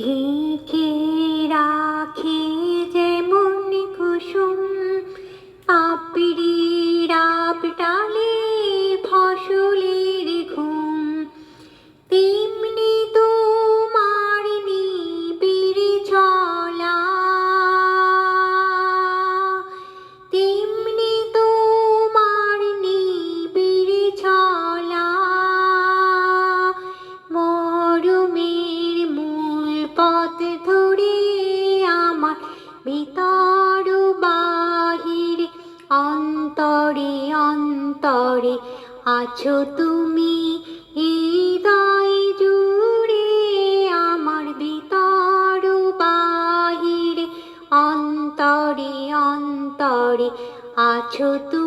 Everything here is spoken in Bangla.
ঢেকে রাখি যেমন কুসুম পাপড়ির ডালে ফসলের ঘুম, তেমনি তোমার নিবিড় চলা, তেমনি তোমার নিবিড় চলা। মরমের মূল পথ ধরে আমার ভিতর বাহিরে অন্তরে অন্তরে আছো তুমি, হৃদয় জুড়ে আমার ভিতর বাহিরে অন্তরে অন্তরে আছো তুমি।